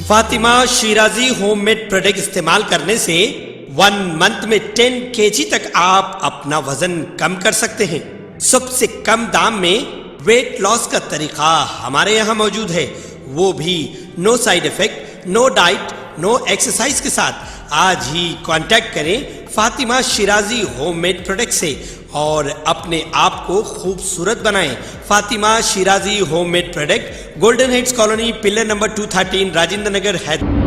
Fatima Shirazi homemade product इस्तेमाल करने से 1 मंथ में 10 kg तक आप अपना वजन कम कर सकते हैं। सबसे कम दाम में वेट लॉस का तरीका हमारे यहाँ मौजूद है, वो भी no side effect, no diet, no exercise के साथ। आज ही कांटेक्ट करें फातिमा शिराजी होममेड प्रोडक्ट से और अपने आप को खूबसूरत बनाएं। Fatima Shirazi homemade product, golden heads colony, pillar number 213, Rajendra Nagar, Hyderabad.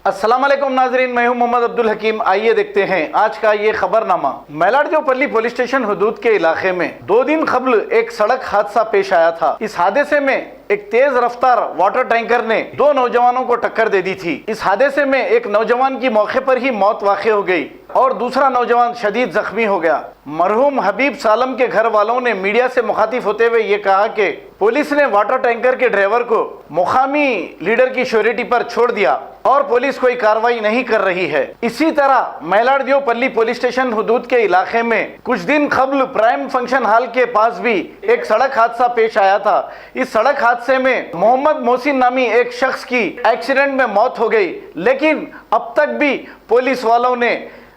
अस्सलाम वालेकुम नाजरीन, मैं हूं मोहम्मद अब्दुल हकीम। आइए देखते हैं आज का ये खबरनामा। मेलाडजोपल्ली पुलिस स्टेशन हुदूद के इलाके में 2 दिन कबल एक सड़क हादसा पेश आया था। इस हादसे में एक तेज रफ्तार वाटर टैंकर ने 2 नौजवानों को टक्कर दे दी थी। इस हादसे में एक नौजवान की मौके पर ही मौत वाक़ई हो गई और दूसरा नौजवान शदीद जख्मी हो गया। मरहूम हबीब सालम के घर वालों ने मीडिया से मुखातिब होते हुए ये कहा कि पुलिस ने वाटर टैंकर के ड्राइवर को मुकामी लीडर की श्योरिटी पर छोड़ दिया और पुलिस कोई कार्रवाई नहीं कर रही है। इसी तरह मेलाडजोपल्ली पुलिस स्टेशन हुदूद के इलाके में कुछ दिन कबल प्राइम फंक्शन हॉल के पास भी एक सड़क हादसा पेश आया था। इस सड़क हादसे में मोहम्मद मोहसिन नामी एक शख्स की एक्सीडेंट में मौत हो गई, लेकिन अब तक भी पुलिस वालों ने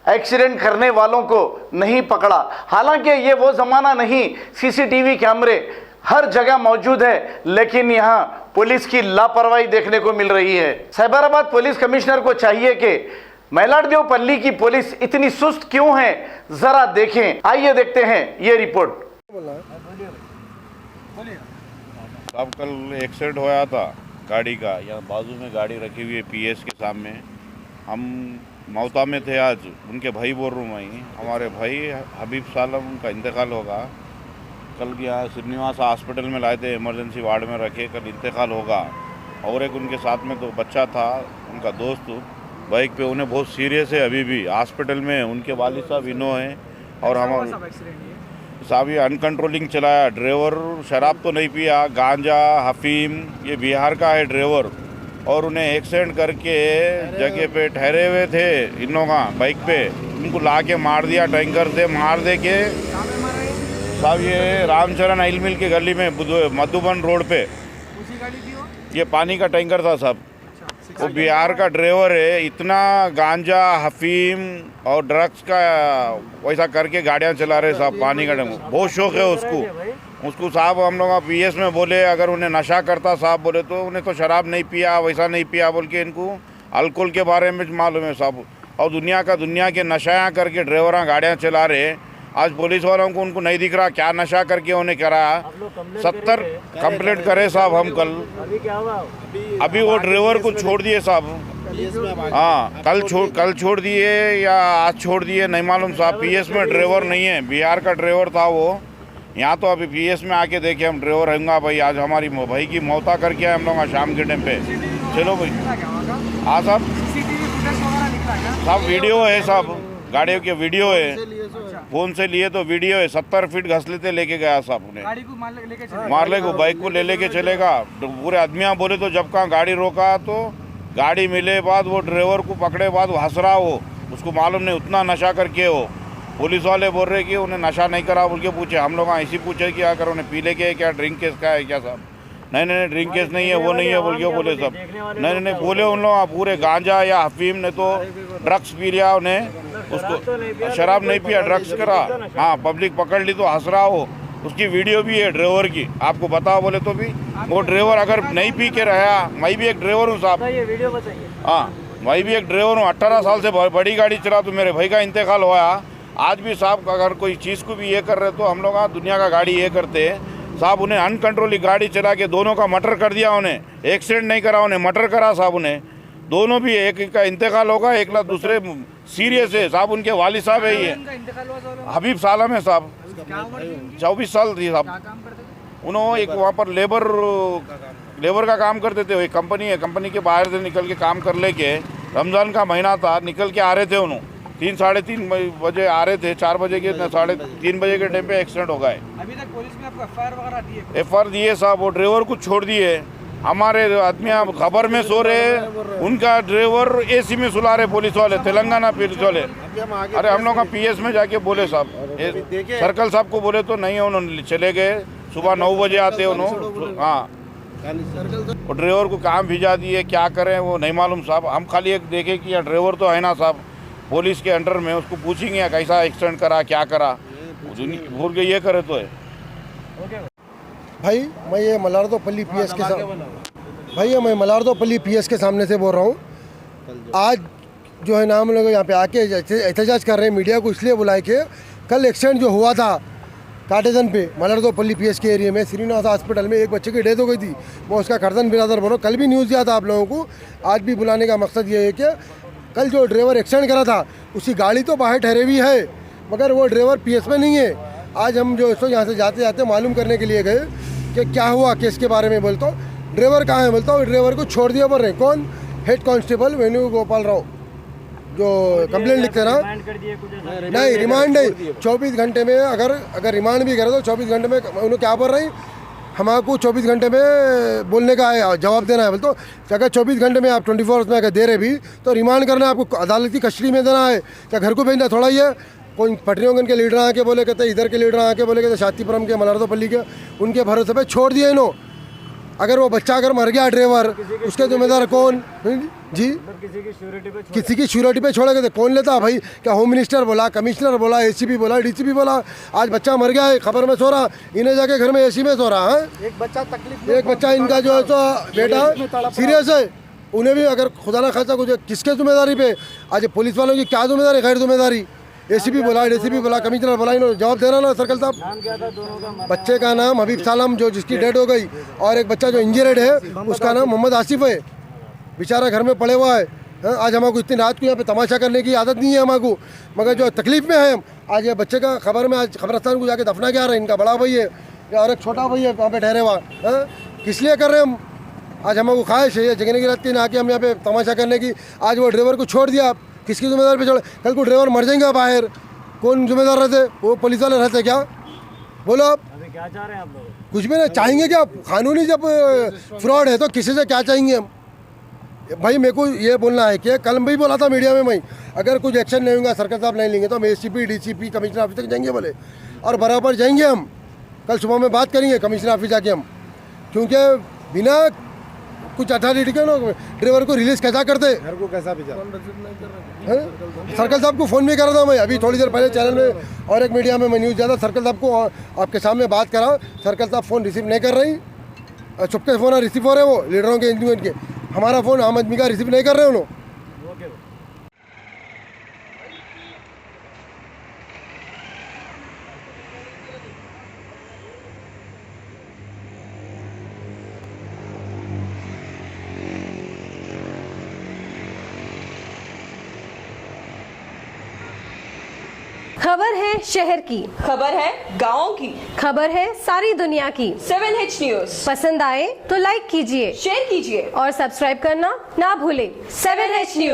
एक्सीडेंट करने वालों को नहीं पकड़ा। हालांकि ये वो ज़माना नहीं, सीसीटीवी कैमरे हर जगह मौजूद है, लेकिन यहाँ पुलिस की लापरवाही देखने को मिल रही है। साइबराबाद पुलिस कमिश्नर को चाहिए कि मेलाडजोपल्ली की पुलिस इतनी सुस्त क्यों है, जरा देखें। आइए देखते हैं ये रिपोर्ट। अब कल एक्सीडेंट होया था गाड़ी का, यहाँ बाजू में गाड़ी रखी हुई है पीएस के सामने। हम मौता में थे आज, उनके भाई बोल रहा हूँ मैं, हमारे भाई हबीब सालम, उनका इंतकाल होगा। कल यहाँ श्रीनिवास हॉस्पिटल में लाए थे, इमरजेंसी वार्ड में रखे, कल इंतकाल होगा। और एक उनके साथ में तो बच्चा था, उनका दोस्त बाइक पे, उन्हें बहुत सीरियस है, अभी भी हॉस्पिटल में। उनके वालिद साहब इनो हैं और हम साहब ये अनकंट्रोलिंग चलाया। ड्राइवर शराब तो नहीं पिया, गांजा हफीम, ये बिहार का है ड्राइवर, और उन्हें एक्सीडेंट करके जगह पे ठहरे हुए थे इनोवा बाइक पे, उनको ला के मार दिया, टैंकर से मार दे के साहब। ये रामचरण ऑयल मिल की गली में मधुबन रोड पे ये पानी का टैंकर था साहब। वो बिहार का ड्राइवर है, इतना गांजा हफीम और ड्रग्स का वैसा करके गाड़ियाँ चला रहे साहब। पानी का टैंकर बहुत शौक है उसको साहब। हम लोग पीएस में बोले अगर उन्हें नशा करता साहब, बोले तो उन्हें तो शराब नहीं पिया, वैसा नहीं पिया बोल के इनको अल्कोहल के बारे में मालूम है साहब। और दुनिया के नशायाँ करके ड्राइवर गाड़ियाँ चला रहे। आज पुलिस वालों को उनको नहीं दिख रहा क्या नशा करके उन्हें करा। 70 कंप्लेंट करे साहब हम कल। अभी वो ड्राइवर को छोड़ दिए साहब। हाँ, कल छोड़ दिए या आज छोड़ दिए नहीं मालूम साहब। पीएस में ड्राइवर नहीं है, बिहार का ड्राइवर था वो। यहाँ तो अभी पीएस में आके देखे हम ड्राइवर रहूँगा भाई। आज हमारी भाई की मौता करके हम लोग शाम के टाइम पे। चलो भाई, हाँ साहब, वीडियो है साहब, गाड़ियों के वीडियो है, फोन से लिए तो वीडियो है। 70 फीट घसलेते लेके गया साहब उन्हें, मार ले को बाइक को लेके चलेगा। पूरे आदमियाँ बोले तो जब कहाँ गाड़ी रोका तो गाड़ी मिले बाद वो ड्राइवर को पकड़े बाद वो हंस रहा हो, उसको मालूम नहीं उतना नशा करके हो। पुलिस वाले बोल रहे कि उन्हें नशा नहीं करा बोल के पूछे। हम लोग ऐसी पूछे कि अगर उन्हें पी ले के क्या ड्रिंक केस का है क्या साहब। नहीं ड्रिंक केस नहीं है, वो नहीं है बोल के बोले सब। नहीं बोले उन लोग पूरे गांजा या हफीम ने तो ड्रग्स पी लिया, उन्हें उसको शराब नहीं पिया, ड्रग्स करा। हाँ, पब्लिक पकड़ ली तो हंस रहा हो। उसकी वीडियो भी है ड्राइवर की, आपको बताओ बोले तो भी। वो ड्राइवर अगर नहीं पी के रहा, मैं भी एक ड्राइवर हूँ साहब। हाँ, मैं भी एक ड्राइवर हूँ, 18 साल से बड़ी गाड़ी चला, तो मेरे भाई का इंतकाल हुआ। आज भी साहब अगर कोई चीज़ को भी ये कर रहे तो हम लोग दुनिया का गाड़ी ये करते हैं साहब। उन्हें अनकंट्रोली गाड़ी चला के दोनों का मर्डर कर दिया, उन्हें एक्सीडेंट नहीं करा, उन्हें मर्डर करा साहब। उन्हें दोनों भी, एक का इंतकाल होगा, एक ना दूसरे सीरियस है साहब। उनके वालिद साहब है ये हबीब सालम है साहब, 24 साल थी साहब। उन्होंने एक वहाँ पर लेबर का काम करते थे। एक कंपनी है, कंपनी के बाहर से निकल के काम कर लेके, रमज़ान का महीना था, निकल के आ रहे थे उन्होंने। 3 साढ़े 3 बजे आ रहे थे, 4 बजे के 3:30 बजे के टाइम पे एक्सीडेंट हो गए। अभी तक पुलिस ने आपको एफआईआर वगैरह दी है? एफआईआर दिए साहब, वो ड्राइवर को छोड़ दिए। हमारे आदमी खबर में सो रहे, उनका ड्राइवर एसी में सुला रहे पुलिस वाले, तेलंगाना पुलिस वाले। अरे हम लोग का पीएस में जाके बोले साहब, सर्कल साहब को बोले तो नहीं, उन्होंने चले गए। सुबह 9 बजे आते हैं उन्होंने। हाँ, और ड्राइवर को काम भिजा दिए, क्या करें वो नहीं मालूम साहब। हम खाली एक देखे कि ड्राइवर तो है ना साहब पुलिस के अंडर में, उसको पूछेंगे कैसा एक्सीडेंट करा, क्या करा, भूल के ये करे तो है। भाई मैं ये मलारदोपल्ली पीएस के सामने मैं मलारदोपल्ली पीएस के सामने से बोल रहा हूँ। आज जो है ना हम लोग यहाँ पे आके एहतजाज कर रहे हैं, मीडिया को इसलिए बुलाए कि कल एक्सीडेंट जो हुआ था काटेजन पे मलारदोपल्ली पीएस के एरिया में श्रीनिवास हॉस्पिटल में एक बच्चे की डेथ हो गई थी। मैं उसका खरदन बिरादर बोलो, कल भी न्यूज़ दिया था आप लोगों को। आज भी बुलाने का मकसद ये है कि कल जो ड्राइवर एक्सीडेंट करा था उसकी गाड़ी तो बाहर ठहरे हुई है, मगर वो ड्राइवर पीएस में नहीं है। आज हम जो इसको यहाँ से जाते जाते मालूम करने के लिए गए कि क्या हुआ केस के बारे में। बोलता हूँ ड्राइवर कहाँ है, बोलता हूँ ड्राइवर को छोड़ दिया बोल रहे। कौन? हेड कांस्टेबल वेणुगोपाल राव जो कंप्लेंट लिखते ना, नहीं रिमांड नहीं, 24 घंटे में अगर रिमांड भी करे तो 24 घंटे में उन्हें क्या बोल रही, हमारे 24 घंटे में बोलने का है, जवाब देना है। बोलते अगर 24 घंटे में आप 24 आवर्स में अगर दे रहे भी तो रिमांड करना है, आपको अदालत की कस्टडी में देना है। क्या घर को भेजना थोड़ा ही है? कोई पटरियों के लीडर आके बोले कहते, इधर के लीडर आके बोले कहते शांतिपुरम के मलारदोपल्ली के, उनके भरोसे पे छोड़ दिए इन्हों। अगर वो बच्चा अगर मर गया ड्राइवर, उसके जिम्मेदार कौन जी? किसी की श्योरिटी पे छोड़े गए कौन लेता भाई? क्या होम मिनिस्टर बोला, कमिश्नर बोला, एसीपी बोला, डीसीपी बोला? आज बच्चा मर गया है, खबर में सो रहा, इन्हें जाके घर में एसी में सो रहा है। एक बच्चा इनका जो है तो बेटा सीरियस है, उन्हें भी अगर खुदा ना खासा कुछ किसके जिम्मेदारी पे? आज पुलिस वालों की क्या जिम्मेदारी, गैर जिम्मेदारी? एसीपी बोला, डीसीपी बोला, कमिश्नर बोला, इन्होंने जवाब देना ना सर्कल साहब। बच्चे का नाम हबीब सालम जो जिसकी डेथ हो गई, और एक बच्चा जो इंजर्ड है उसका नाम मोहम्मद आसिफ है, बेचारा घर में पड़े हुआ है। आज हमको इतनी रात को यहाँ पे तमाशा करने की आदत नहीं है हमको, मगर जो तकलीफ में है आज ये बच्चे का खबर में आज कब्रस्तान को जाके दफना क्या रहा है। इनका बड़ा भाई है और एक छोटा भाई है वहाँ पे ठहरे हुआ, किस लिए कर रहे हैं हम? आज हमको ख्वाहिश है जगने की रात की ना कि हम यहाँ पे तमाशा करने की। आज वो ड्राइवर को छोड़ दिया, किसकी जिम्मेदारी पे छोड़े? कल को ड्राइवर मर जाएंगे बाहर, कौन जिम्मेदार रहते? वो पुलिस वाले रहते क्या? बोलो आप क्या चाह रहे हैं आप लोग? कुछ भी नहीं चाहेंगे क्या? कानूनी जब फ्रॉड है तो किसी से क्या चाहेंगे हम? भाई मेरे को ये बोलना है कि कल भी बोला था मीडिया में, मैं अगर कुछ एक्शन नहीं होगा, सर्कल साहब नहीं लेंगे तो हम एसीपी, डीसीपी, कमिश्नर ऑफिस तक जाएंगे बोले, और बराबर जाएंगे हम। कल सुबह में बात करेंगे कमिश्नर ऑफिस जाके हम, क्योंकि बिना कुछ अथॉरिटी के लोग ड्राइवर को रिलीज कैसा करते? घर को कैसा भेजा? सर्कल साहब को फ़ोन भी करा था मैं अभी थोड़ी देर पहले चैनल में और एक मीडिया में मैं न्यूज़ दिया था। सर्कल साहब को आपके सामने बात करा, सर्कल साहब फ़ोन रिसीव नहीं कर रही, चुपके फ़ोन रिसीव हो रहे वो लीडरों के, इंडिविजुअल के। हमारा फ़ोन आम आदमी का रिसीव नहीं कर रहे उन्होंने। खबर है शहर की, खबर है गाँव की, खबर है सारी दुनिया की। 7H न्यूज पसंद आए तो लाइक कीजिए, शेयर कीजिए और सब्सक्राइब करना ना भूलें। 7H news.